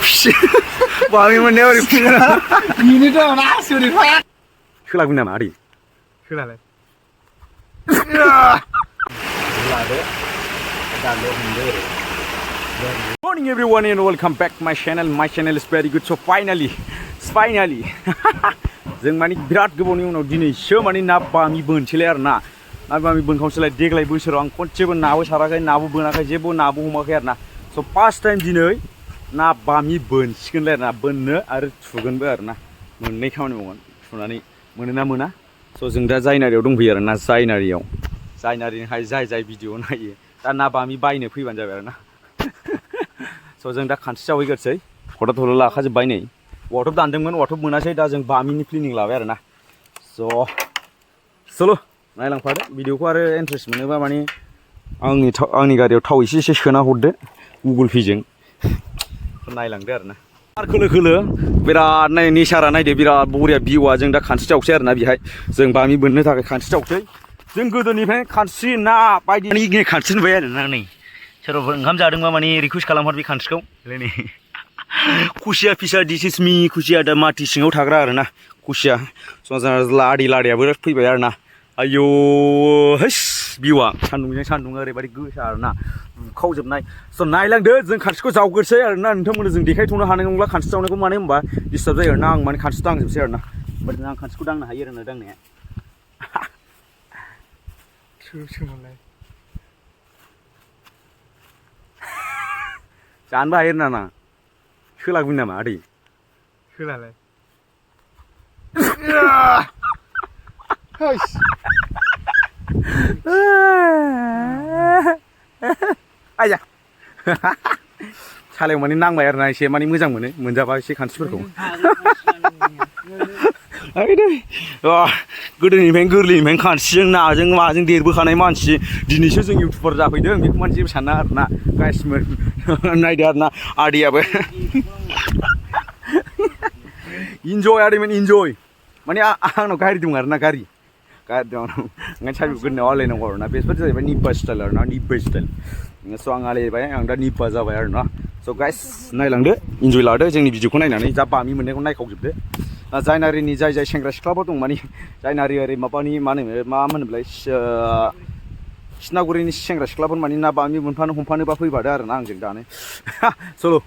बामि मोननायाव ओरै बेनोथ' ना सोरनिफ्राय सोलागोन नामा आदै सोलालाय लादो दानो हमदो Morning everyone and welcome back my channel. My channel is very good. So finally जों माने बिराद गोबावनि उनाव दिनैसो माने ना बामि बोनसैलाय आरो ना बामि बोनखावसैलाय देग्लाय बोसोराव आं खनसेबो नाबो साराखै नाबो बोनाखै जेबो नाबो हमाखै आरो ना स' फार्स्ट टाइम दिनै ना बामि बोनसिगोनलाय आरो ना बोननो आरो थुगोनबो आरो ना मोननै खामानि मावगोन थुनानै मोनो ना मोना स' जों दा जायनारियाव दंफैयो आरो ना जायनारिनिहाय जाय भिडिअ नायो दा ना बामि बायनो फैबानो जाबाय आरो ना स' जों दा खानस्रि जावहैग्रोसै फट' थल' लाखाजोब्बाय नै औवाथ' दानदोंमोन औवाथ' मोनासै दा जों बामिनि प्लेनिं लाबाय आरो ना स' चल' नायलांफादो भिडिअखौ आरो इन्टारेस्ट मोनोबा माने आंनि गारियाव थाव एसे सोना हरदो गुगोल पेजों नायलांदो आरो ना आर खोलो बिराद नाय नेचारा नायदो बिराद बरिया भिउआ जों दा खानस्रि जावसै आरो ना बेहाय जों बामि बोननो थाखाय खानस्रि जावसै जों गोदोनिफ्रायनो खानस्रि ना बायदि खानस्रि नुबाय आरो ना नै सोरबाफोर ओंखाम जादोंबा माने रिकुवेस्ट खालामहर बे खानस्रिखौ नै खुसिया फिसा दिस इज मी खुसिया दा माथि सिङाव थाग्रा आरो ना खुसिया सरासनस्रा लादियाबो फैबाय आरो ना आयौ हैस भिउआ सान्दुंजों सान्दुं ओरैबायदि गोसा आरो ना बुखावजोबनाय स' नायलांदो जों खानस्रिखौ जावग्रोसै आरो ना नोंथांमोननो जों देखायथ'नो हानाय नंला खानस्रि जावनायखौ मानो होनबा डिस्टार्ब जायो आरो ना आं माने खानस्रि दांजोबसै आरो ना ओमफ्राय आं खानस्रिखौ दांनो हायो आरो ना दांनाया सोमोनलाय जानोबो हायो ना सोलागोन नामा आदै सोलालाय आया सालायाव माने नांबाय आरो ना एसे माने मोजां मोनो मोनजाबा एसे खानस्रिफोरखौ गोदोनिफ्रायनो गोरलैनिफ्रायनो खानस्रिजों नाजों माजों देरबोखानाय मानसि दिनैसो जों इउटुबार जाफैदों बेखौ माने जेबो साना आरो ना गासिबो नायदो आरो ना आदैयाबो इन्जय आदैमोन इन्जय माने आंनाव गारि दं आरो ना गारि दं ओंखायनो साबिखौ गोदोनायाव आलायनांगौ आरो ना बेफोर जाहैबाय निब्बा स्टाइल आरो ना निब्बा स्टाइल स' आं आलायबाय आं दा निब्बा जाबाय आरो ना स' गाइस नायलांदो इन्जय लादो जोंनि भिडिअखौ नायनानै जा बामि मोननायखौ नायखावजोबदो जायनारिनि जाय सिंग्रा सिख्लाफोर दं माने जायनारि ओरै माबानि मा होनोमोनलाय सिनागुरिनि सेंग्रा सिख्लाफोर माने ना बामि हमफानोबा फैबादो आरो ना आंजों दानो सल'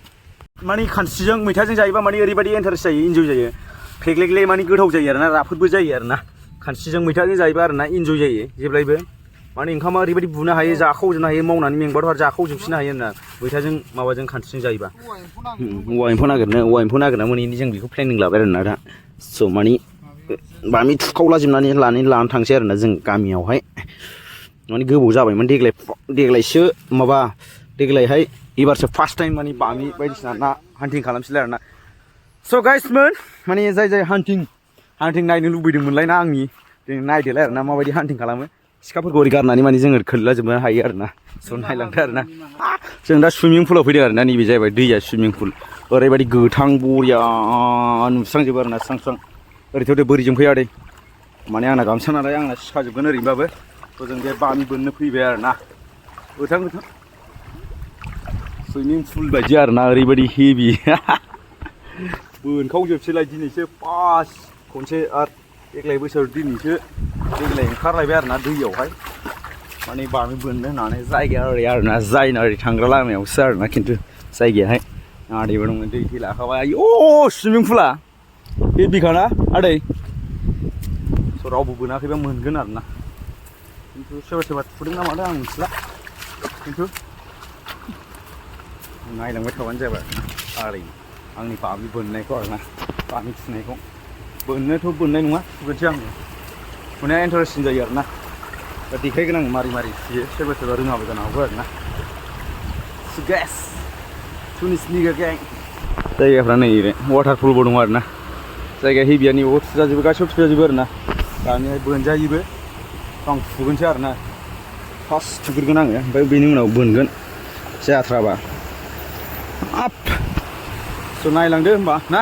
माने खानस्रिजों मैथाजों जायोबा माने ओरैबायदि इन्टारेस्ट जायो इन्जय जायो फेग्लेग्ले माने गोथाव जायो आरो ना राफोदबो जायो आरो ना खानस्रिजों मैथाजों जायोबा आरो ना इन्जय जायो जेब्लायबो माने ओंखामा ओरैबायदि बुनो हायो जाखावजोबनो हायो मावनानै मेंबाथ' आरो जाखावजोबफिननो हायो आरो ना मैथाजों माबाजों खानस्रिजों जायोबा औवा एम्फौ नागिरना मोनैनि जों बेखौ प्लेनिं लाबाय आरो ना दा स' माने बामि थुखावलाजोबनानै लानानै थांसै आरो ना जों गामियावहाय माने गोबाव जाबायमोन देग्लायहाय एबारसो फार्स्ट टाइम माने बामि बायदिसिना ना हान्टिं खालामसैलाय आरो ना स' गाइसमोन माने जाय हान्टिं नायनो लुबैदोंमोनलाय ना आंनि जों नायदोलाय आरो ना माबायदि हान्टिं खालामो सिखाफोरखौ ओरै गारनानै माने जोङो खोल्लाजोबनो हायो आरो ना स' नायलांदो आरो ना जों दा सुइमिं पुलाव फैदों आरो ना नैबे जाहैबाय दैया सुइमिं पुल ओरैबायदि गोथां बरिया नुस्रांजोबो आरो ना स्रां ओरैथ' बोरिजों फैया दै माने आंना गामसा नालाय आंना सिखाजोबगोन ओरैनोबाबो थ' जों बे बामि बोननो फैबाय आरो ना गोथां सुइमिं पुल बायदि आरो ना ओरैबायदि हेभि बोनखावजोबसैलाय दिनैसो फार्स्ट खनसे आरो देग्लाय ओंखारलायबाय आरो ना दैयावहाय माने बामि बोननो होननानै जायगाया ओरै आरो ना जायनारि थांग्रा लामायावसो आरो ना खिन्थु जायगायाहाय आदैबो दंमोन दै लाखाबाय आयौ सुइमिं पुला हेभिखाना आदै स' रावबो बोनाखैबा मोनगोन आरो ना खिन्थु सोरबा थुदों ना मादों आं मिथिला खिन्थु नायलांबाय थाबानो जाबाय आरो ना आदै आंनि बामि बोननायखौ आरो ना बामि थुनायखौ बोननाय नङा थुगोनसै आङो थुनाया इन्टारेस्टिं जायो आरो ना दा देखायगोन आङो मारै थुयो सोरबा रोङाबो जानो हागौ आरो ना गेस टुनिसनि गें जायगाफ्रा नै वाटारफलबो दङ आरो ना जायगाया हेभिया नैबाव थुजाजोबो गासिबो थुजाजोबो आरो ना दानिहाय बोनजायोबो आं थुगोनसै आरो ना फार्स्ट थुग्रोगोन आङो ओमफ्राय बेनि उनाव बोनगोन जाथ्राबा स' नायलांदो होमबा ना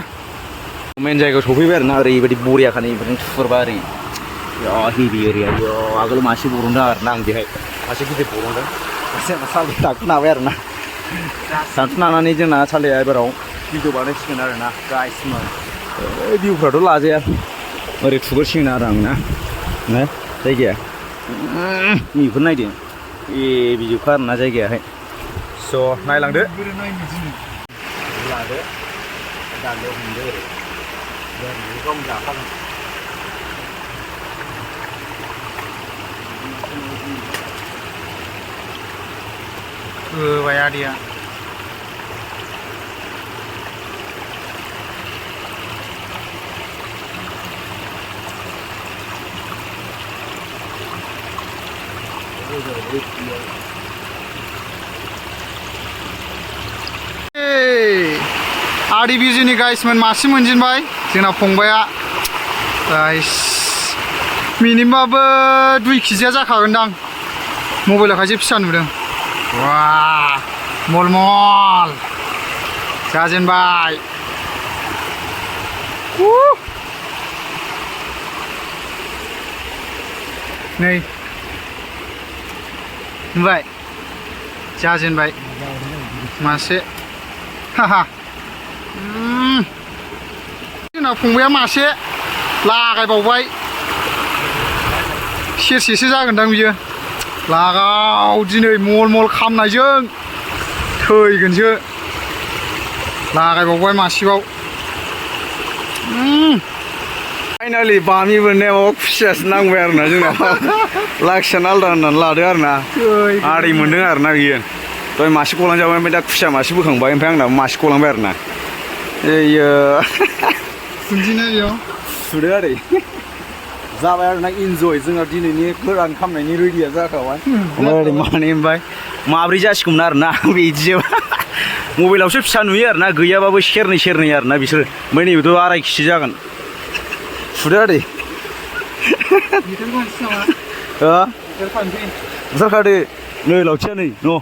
मेन जायगायाव सफैबाय आरो ना ओरैबायदि बरियाखा नैबेजों थुहरबा ओरै हेभि एरिया आगोल मासे बरनदों आरो ना आं बेहाय मासे गिदिर बरनदों साल दाखौ नाबाय आरो ना दाखौ नानानै जोंना सालाया एबाराव भिडिअ बानायसिगोन आरो ना गाइस भिउफ्राथ' लाजाया ओरै थुगोरसिगोन आरो आं ना जायगाया बेफोर नायदो बिजोबखा आरो ना जायगायाहाय स' नायलांदो लादो दानदो हमदो ओरै गावनो जाखागोन होबाय आदैया आदि बिजुनि गाइसमोन मासे मोनजेनबाय जोंना फंबाया गाइस मिनिमाबो 2 केजिया जाखागोनदां मबाइलाव खायसे फिसा नुदों वा मलमल जाजेनबाय नै नुबाय जाजेनबाय मासे हाहा जोंना फंबाया मासे लागायबावबाय सेरसेसो जागोनदां बियो लागाव दिनै मल खामनायजों थैगोनसो लागायबावबाय मासेबाव फाइनालि बामि बोननायाव खुसियासो नांबाय आरो ना जोंना लाखियानो आलदा होननानै लादो आरो ना आदै मोनदों आरो ना बियो दहाय मासे गलांजाबाय ओमफ्राय दा खुसिया मासे बोखांबाय ओमफ्राय आंना मासे गलांबाय आरो ना एयो सुनजिना बेयाव सुदो आरो जाबाय आरो ना इन्जय जोंहा दिनैनि गोरान खामनायनि रेडिया जाखाबाय ओमफ्राय ओरै माने ओमफ्राय माब्रै जासिगौमोन आरो ना बिदिजों मबाइलावसो फिसा नुयो आरो ना गैयाबाबो सेरनै आरो ना बिसोरो ओमफ्राय नैबेथ' 2.5 केजि जागोन सुदो आरो बुथारखादो नै लावथिया नै न'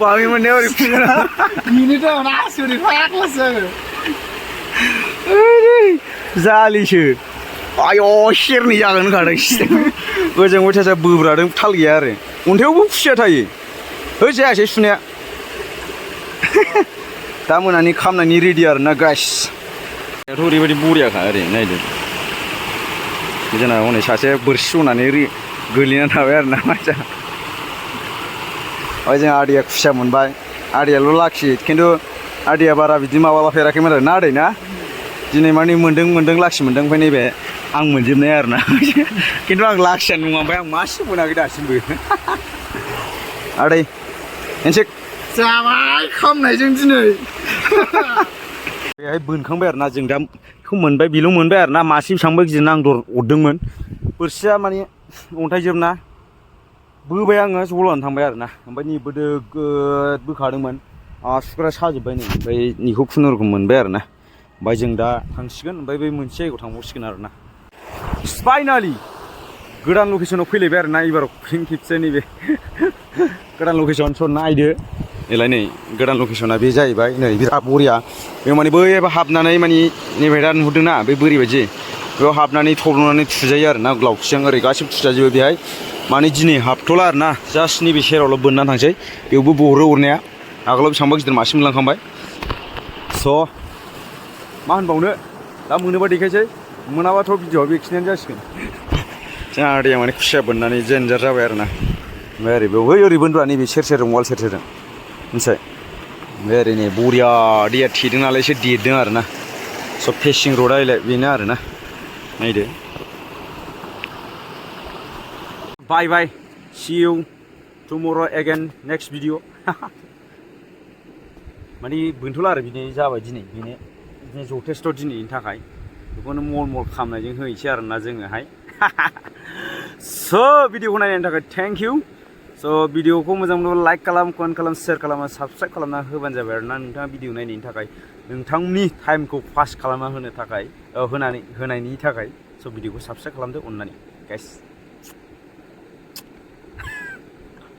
बामि मोननायाव ओरै बेनोथ' आसुरित फाग्लासो जालिसो आय' सेरनै जागोन होनखादों गोजों अयथासार बोब्रादों थाल गैया आरो अन्थायावबो खुसिया थायो है जायासै सुनाया दा मोनानि खामनायनि रेडि आरो ना गाइस दाथ' ओरैबायदि बरियाखा ओरै नायदो जोंना हनै सासे बोरसि जनानै गोलैनानै थाबाय आरो ना मानसिया ओमफ्राय जोंहा आदैया खुसिया मोनबाय आदैयाल' लाखि खिन्थु आदैया बारा बिदि माबालाफेराखैमोन आरो ना आदै ना दिनै माने मोनदों लाखि मोनदों ओमफ्राय नैबे आं मोनजोबनाय आरो ना खिन्थु आं लाखियानो नङा ओमफ्राय आं मासे मोनाखै दासिमबो आदै मोनसे जाबाय खामनायजों दिनै बेहाय बोनखांबाय आरो ना जों दा बेखौ मोनबाय बेल' मोनबाय आरो ना मासे बेसेबांबा गिदिर नांदर अरदोंमोन बोरसिया माने अन्थाइजोबना बोबाय आङो जलानानै थांबाय आरो ना ओमफ्राय निबो दोगोद बोखादोंमोन आसुगुरा साजोब्बाय नै ओमफ्राय निखौ खुनुरुखुम मोनबाय आरो ना ओमफ्राय जों दा थांसिगोन ओमफ्राय बै मोनसे जायगायाव थांबावसिगोन आरो ना फाइनालि गोदान लकेसनाव फैलायबाय आरो ना एबाराव फिन खेबसे नैबे गोदान लकेसन स' नायदो एलाय नै गोदान लकेसना बे जाहैबाय नै बिराद बरिया बेयाव माने बैहाय हाबनानै माने नैबे दा नुहुरदोंना बे बोरि बायदि बेयाव हाबनानै थब्ल'नानै थुजायो आरो ना लावथिजों ओरै गासिबो थुजाजोबो बेहाय माने दिनै हाबथ'ला आरो ना जास्ट नैबे सेरावल' बोननानै थांसै बेयावबो बरो अरनाया आगोलाव बेसेबांबा गिदिर मासे मोनलांखांबाय स' मा होनबावनो दा मोनोबा देखायसै मोनाबाथ' भिडिअआ बेखिनियानो जासिगोन जोंहा आदैया माने खुसिया बोननानै जेनजार जाबाय आरो ना ओमफ्राय ओरै बेयाव ओरै बोनब्रा नैबे सेरजों वाल सेरजों मिथिबाय ओमफ्राय ओरै नै बरिया दैया थेदों नालाय एसे देरदों आरो ना स' फेसिं रडआ बेनो आरो ना नायदो bye bye see you tomorrow' again next video माने बोनथ'ला आरो बिनि जाबाय दिनै बिदिनो जथेस्थ' दिनैनि थाखाय बेखौनो मल खालामनायजों होनोसै आरो ना जोङोहाय स' भिडिअखौ नायनायनि थाखाय थेंक इउ स' भिडिअखौ मोजां मोनोब्ला लाइक खालाम कमेन्ट खालाम शेयार खालाम साबस्क्राइब खालामना होबानो जाबाय आरो ना नोंथाङा भिडिअ नायनायनि थाखाय नोंथांनि टाइमखौ पास खालामना होनायनि थाखाय स' भिडिअखौ साबस्क्राइब खालामदो अननानै गाइस